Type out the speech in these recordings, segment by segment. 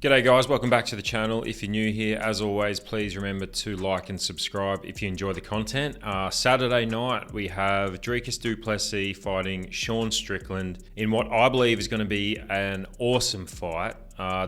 G'day guys, welcome back to the channel. If you're new here, as always, please remember to like and subscribe if you enjoy the content. Saturday night, we have Dricus du Plessis fighting Sean Strickland in what I believe is going to be an awesome fight.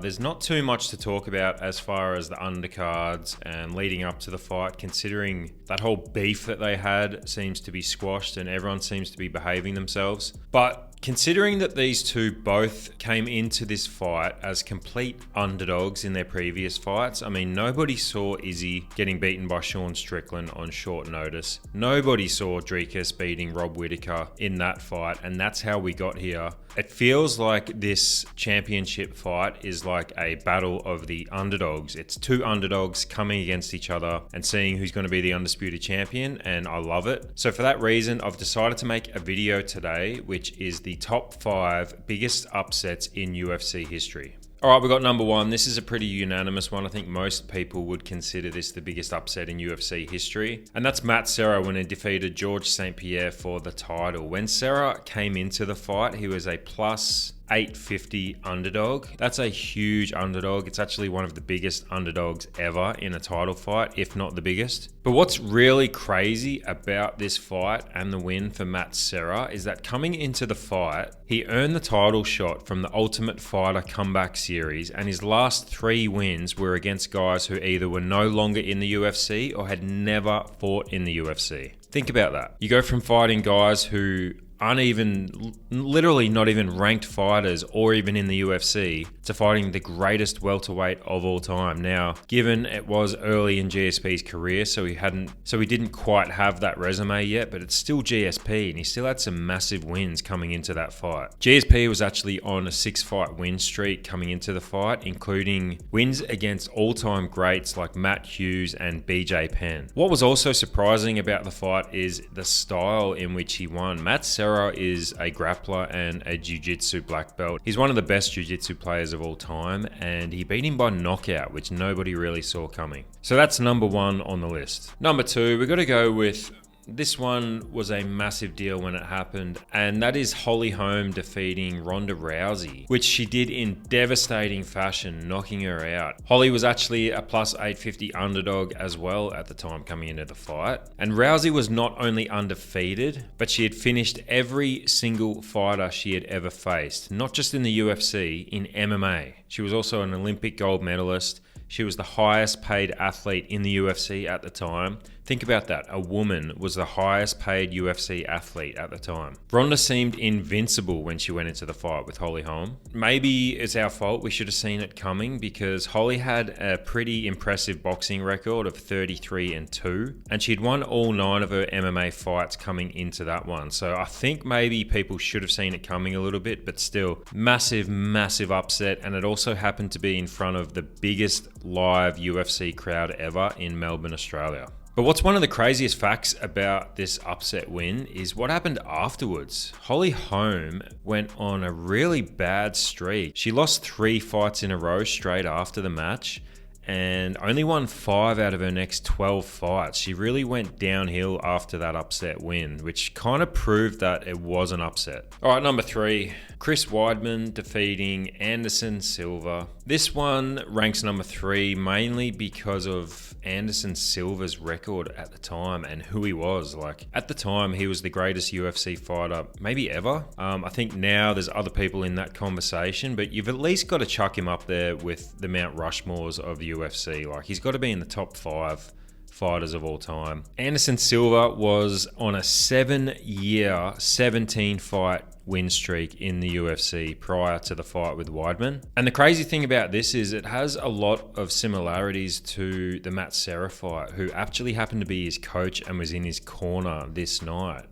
There's not too much to talk about as far as the undercards and leading up to the fight, considering that whole beef that they had seems to be squashed and everyone seems to be behaving themselves. But considering that these two both came into this fight as complete underdogs in their previous fights, I mean, nobody saw Izzy getting beaten by Sean Strickland on short notice. Nobody saw Dricus beating Rob Whittaker in that fight, and that's how we got here. It feels like this championship fight is like a battle of the underdogs. It's two underdogs coming against each other and seeing who's going to be the undisputed champion, and I love it. So for that reason, I've decided to make a video today, which is the top 5 biggest upsets in UFC history. All right, we've got number 1. This is a pretty unanimous one. I think most people would consider this the biggest upset in UFC history. And that's Matt Serra when he defeated George St. Pierre for the title. When Serra came into the fight, he was a plus 850 underdog. That's a huge underdog. It's actually one of the biggest underdogs ever in a title fight, if not the biggest. But what's really crazy about this fight and the win for Matt Serra is that coming into the fight, he earned the title shot from the Ultimate Fighter Comeback Series, and his last 3 wins were against guys who either were no longer in the UFC or had never fought in the UFC. Think about that. You go from fighting guys who aren't even, literally not even ranked fighters or even in the UFC, to fighting the greatest welterweight of all time. Now, given it was early in GSP's career, so he didn't quite have that resume yet, but it's still GSP, and he still had some massive wins coming into that fight. GSP was actually on a 6-fight win streak coming into the fight, including wins against all-time greats like Matt Hughes and BJ Penn. What was also surprising about the fight is the style in which he won. Matt Serra is a grappler and a jiu-jitsu black belt. He's one of the best jiu-jitsu players of all time, and he beat him by knockout, which nobody really saw coming. So that's number 1 on the list. Number 2, we've got to go with, this one was a massive deal when it happened, and that is Holm defeating Ronda Rousey, which she did in devastating fashion, knocking her out. Holly was actually a plus 850 underdog as well at the time coming into the fight. And Rousey was not only undefeated, but she had finished every single fighter she had ever faced, not just in the UFC, in MMA. She was also an Olympic gold medalist. She was the highest paid athlete in the UFC at the time. Think about that. A woman was the highest paid UFC athlete at the time. Ronda seemed invincible when she went into the fight with Holly Holm. Maybe it's our fault. We should have seen it coming, because Holly had a pretty impressive boxing record of 33-2, and she'd won all 9 of her MMA fights coming into that one. So I think maybe people should have seen it coming a little bit, but still, massive, massive upset. And it also happened to be in front of the biggest live UFC crowd ever in Melbourne, Australia. But what's one of the craziest facts about this upset win is what happened afterwards. Holly Holm went on a really bad streak. She lost 3 fights in a row straight after the match, and only won 5 out of her next 12 fights. She really went downhill after that upset win, which kind of proved that it was an upset. All right, number 3, Chris Weidman defeating Anderson Silva. This one ranks number 3 mainly because of Anderson Silva's record at the time and who he was. Like, at the time, he was the greatest UFC fighter maybe ever. I think now there's other people in that conversation, but you've at least got to chuck him up there with the Mount Rushmores of the UFC. Like, he's got to be in the top 5 fighters of all time. Anderson Silva was on a 7-year, 17-fight win streak in the UFC prior to the fight with Weidman. And the crazy thing about this is it has a lot of similarities to the Matt Serra fight, who actually happened to be his coach and was in his corner this night.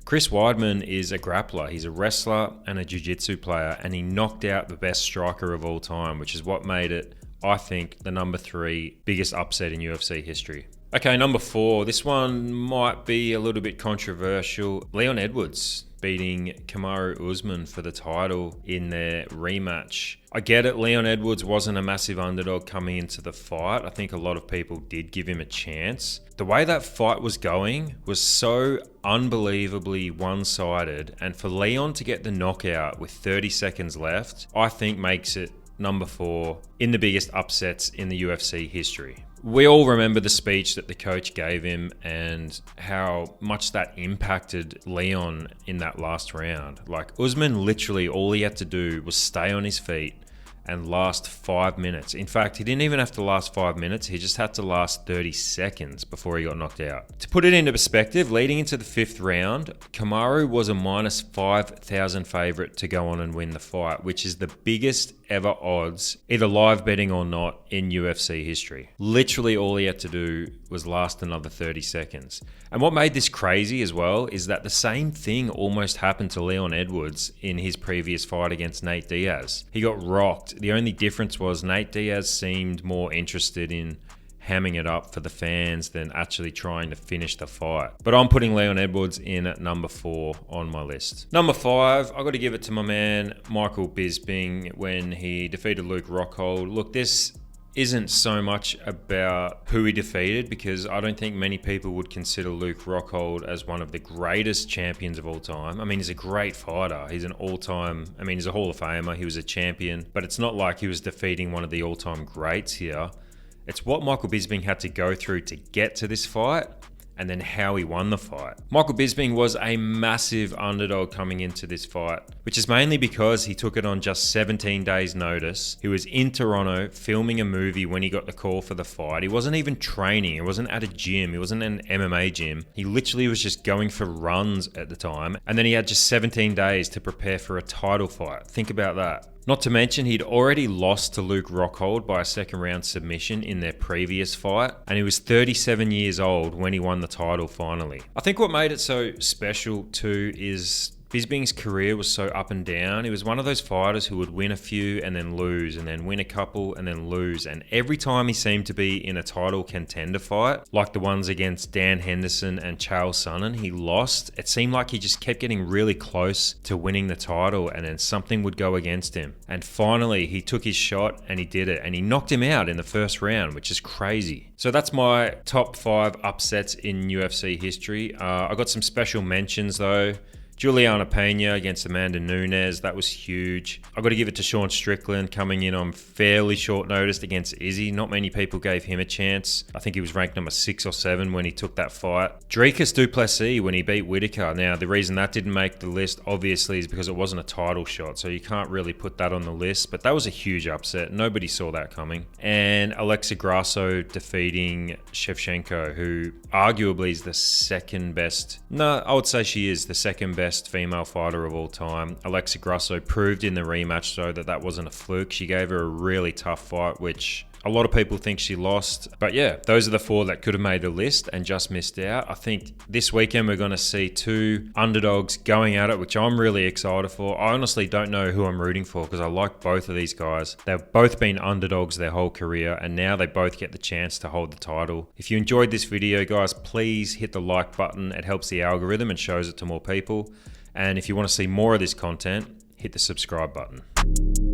Chris Weidman is a grappler. He's a wrestler and a jiu-jitsu player, and he knocked out the best striker of all time, which is what made it, I think, the number 3 biggest upset in UFC history. Okay, number 4. This one might be a little bit controversial. Leon Edwards beating Kamaru Usman for the title in their rematch. I get it, Leon Edwards wasn't a massive underdog coming into the fight. I think a lot of people did give him a chance. The way that fight was going was so unbelievably one-sided, and for Leon to get the knockout with 30 seconds left, I think makes it number 4 in the biggest upsets in the UFC history. We all remember the speech that the coach gave him and how much that impacted Leon in that last round. Like, Usman, literally all he had to do was stay on his feet and last 5 minutes. In fact, he didn't even have to last 5 minutes. He just had to last 30 seconds before he got knocked out. To put it into perspective, leading into the 5th round, Kamaru was a minus 5,000 favorite to go on and win the fight, which is the biggest ever odds, either live betting or not, in UFC history. Literally all he had to do was last another 30 seconds. And what made this crazy as well is that the same thing almost happened to Leon Edwards in his previous fight against Nate Diaz. He got rocked. The only difference was Nate Diaz seemed more interested in hamming it up for the fans than actually trying to finish the fight. But I'm putting Leon Edwards in at number 4 on my list. Number 5, I got to give it to my man Michael Bisping when he defeated Luke Rockhold. Look, this isn't so much about who he defeated, because I don't think many people would consider Luke Rockhold as one of the greatest champions of all time. I mean, he's a great fighter. He's an all-time, he's a Hall of Famer. He was a champion, but it's not like he was defeating one of the all-time greats here. It's what Michael Bisping had to go through to get to this fight, and then how he won the fight. Michael Bisping was a massive underdog coming into this fight, which is mainly because he took it on just 17 days notice. He was in Toronto filming a movie when he got the call for the fight. He wasn't even training. He wasn't at a gym. He wasn't in an MMA gym. He literally was just going for runs at the time. And then he had just 17 days to prepare for a title fight. Think about that. Not to mention, he'd already lost to Luke Rockhold by a 2nd round submission in their previous fight, and he was 37 years old when he won the title finally. I think what made it so special too is Bisping's career was so up and down. He was one of those fighters who would win a few and then lose, and then win a couple and then lose. And every time he seemed to be in a title contender fight, like the ones against Dan Henderson and Chael Sonnen, he lost. It seemed like he just kept getting really close to winning the title, and then something would go against him. And finally, he took his shot and he did it. And he knocked him out in the 1st round, which is crazy. So that's my top 5 upsets in UFC history. I got some special mentions though. Juliana Pena against Amanda Nunes, that was huge. I've got to give it to Sean Strickland coming in on fairly short notice against Izzy. Not many people gave him a chance. I think he was ranked number 6 or 7 when he took that fight. Dricus du Plessis when he beat Whitaker. Now, the reason that didn't make the list, obviously, is because it wasn't a title shot, so you can't really put that on the list, but that was a huge upset. Nobody saw that coming. And Alexa Grasso defeating Shevchenko, who arguably is the second best. No, I would say she is the second best female fighter of all time. Alexa Grasso proved in the rematch though that wasn't a fluke. She gave her a really tough fight, which a lot of people think she lost. But yeah, those are the 4 that could have made the list and just missed out. I think this weekend we're going to see 2 underdogs going at it, which I'm really excited for. I honestly don't know who I'm rooting for because I like both of these guys. They've both been underdogs their whole career, and now they both get the chance to hold the title. If you enjoyed this video, guys, please hit the like button. It helps the algorithm and shows it to more people. And if you want to see more of this content, hit the subscribe button.